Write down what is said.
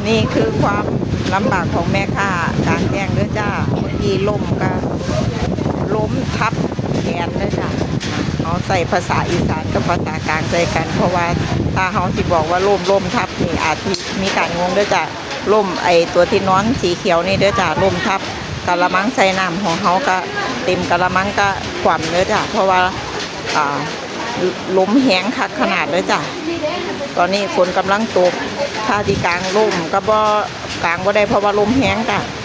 นี่คือความลำบากของแม่ค้ากลางแจ้งเด้อจ้าเมื่อกี้ล่มก็ล้มทับแขนเด้อจ้าเขาใส่ภาษาอีสานกับภาษากลางใส่กัน เพราะว่าถ้าเขาสิบอกว่าล่มทับนี่อาจมีการงงเด้อจ้าล่มไอตัวที่นอนสีเขียวนี่เด้อจ้าล่มทับกะละมังใส่น้ำของเขาก็เต็มกะละมังก็ขวำเด้อจ้าเพราะว่าล้มแห้งคักขนาดเลยจ้ะตอนนี้ฝนกำลังตกถ้าที่กลางล่มก็บ่กลางบ่ได้เพราะว่าลมแห้งจ้ะ